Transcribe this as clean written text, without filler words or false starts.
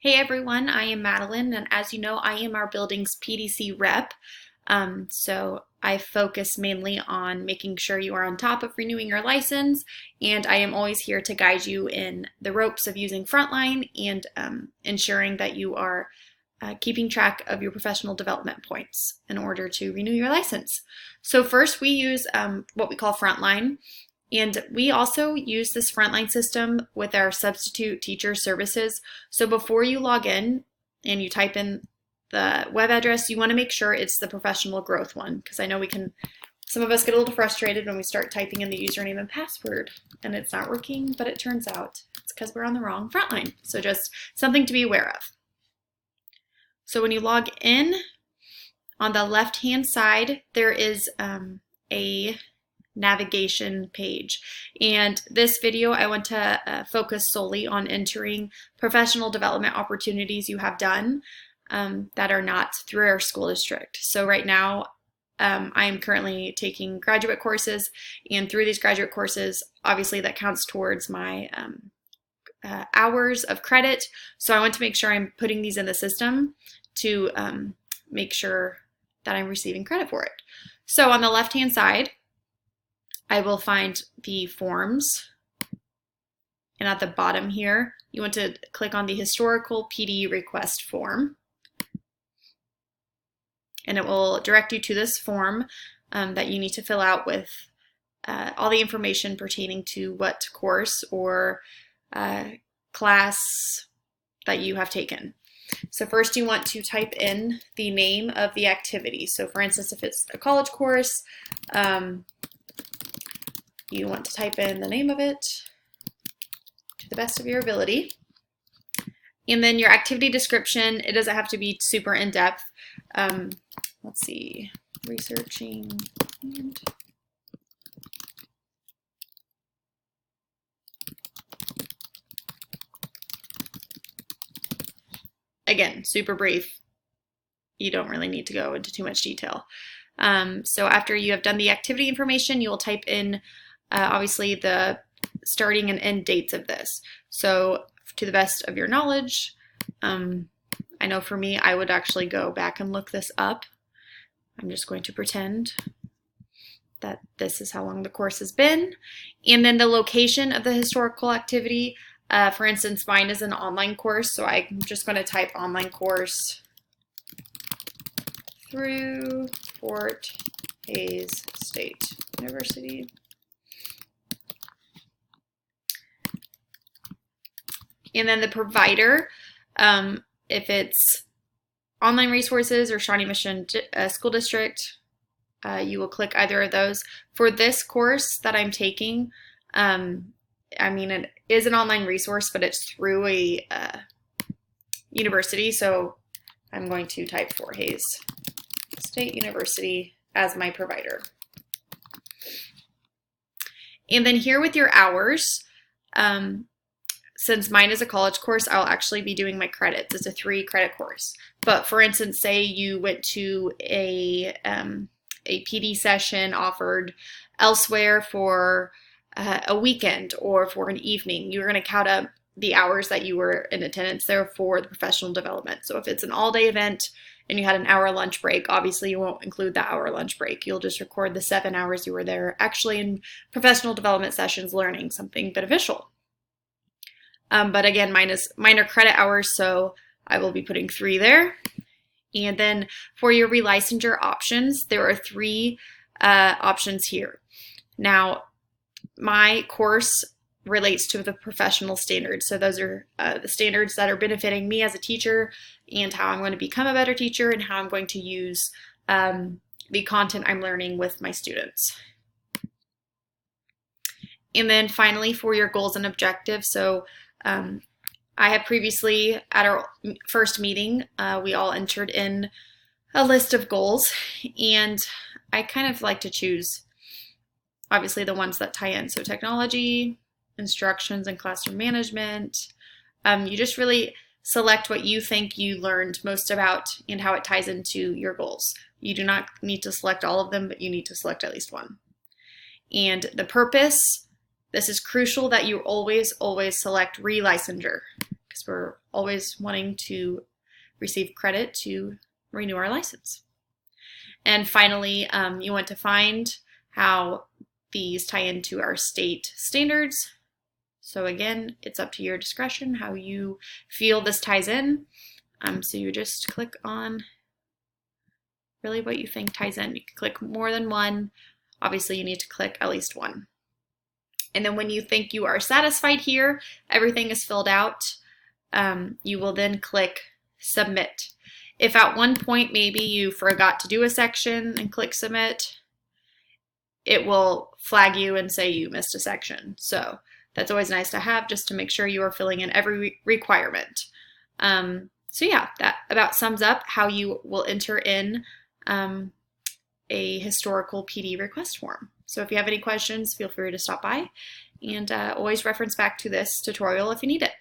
Hey everyone, I am Madeline, and as you know, I am our building's PDC rep. So I focus mainly on making sure you are on top of renewing your license, and I am always here to guide you in the ropes of using Frontline and ensuring that you are keeping track of your professional development points in order to renew your license. So first we use what we call Frontline. And we also use this Frontline system with our substitute teacher services. So before you log in and you type in the web address, you want to make sure it's the professional growth one, because I know some of us get a little frustrated when we start typing in the username and password and it's not working, but it turns out it's because we're on the wrong Frontline. So just something to be aware of. So when you log in, on the left-hand side, there is a navigation page. And this video, I want to focus solely on entering professional development opportunities you have done that are not through our school district. So right now, I am currently taking graduate courses, and through these graduate courses, obviously that counts towards my hours of credit. So I want to make sure I'm putting these in the system to make sure that I'm receiving credit for it. So on the left-hand side, I will find the forms, and at the bottom here, you want to click on the historical PD request form, and it will direct you to this form that you need to fill out with all the information pertaining to what course or class that you have taken. So first you want to type in the name of the activity. So for instance, if it's a college course, you want to type in the name of it to the best of your ability. And then your activity description, it doesn't have to be super in-depth. Let's see, researching. And again, super brief. You don't really need to go into too much detail. So after you have done the activity information, you will type in obviously the starting and end dates of this. So to the best of your knowledge, I know for me, I would actually go back and look this up. I'm just going to pretend that this is how long the course has been. And then the location of the historical activity. For instance, mine is an online course, so I'm just going to type online course through Fort Hays State University. And then the provider, if it's online resources or Shawnee Mission School District, you will click either of those. For this course that I'm taking, I mean, it is an online resource, but it's through a university, so I'm going to type Fort Hays State University as my provider. And then here with your hours, since mine is a college course, I'll actually be doing my credits. It's a 3-credit course. But for instance, say you went to a PD session offered elsewhere for a weekend or for an evening, you're going to count up the hours that you were in attendance there for the professional development. So if it's an all-day event and you had an hour lunch break, obviously you won't include that hour lunch break. You'll just record the 7 hours you were there actually in professional development sessions learning something beneficial. But again, mine are credit hours, so I will be putting 3 there. And then for your relicensure options, there are 3 options here. Now, my course relates to the professional standards. So those are the standards that are benefiting me as a teacher and how I'm going to become a better teacher and how I'm going to use the content I'm learning with my students. And then finally, for your goals and objectives, so I have previously, at our first meeting, we all entered in a list of goals, and I kind of like to choose, obviously, the ones that tie in. So technology, instructions and classroom management. You just really select what you think you learned most about and how it ties into your goals. You do not need to select all of them, but you need to select at least one. And the purpose, this is crucial that you always select relicensure, because we're always wanting to receive credit to renew our license. And finally, you want to find how these tie into our state standards. So again, it's up to your discretion how you feel this ties in. So you just click on really what you think ties in. You can click more than one. Obviously, you need to click at least one. And then when you think you are satisfied here, everything is filled out, you will then click Submit. If at one point maybe you forgot to do a section and click Submit, it will flag you and say you missed a section. So that's always nice to have, just to make sure you are filling in every requirement. So yeah, that about sums up how you will enter in a historical PD request form. So if you have any questions, feel free to stop by, and always reference back to this tutorial if you need it.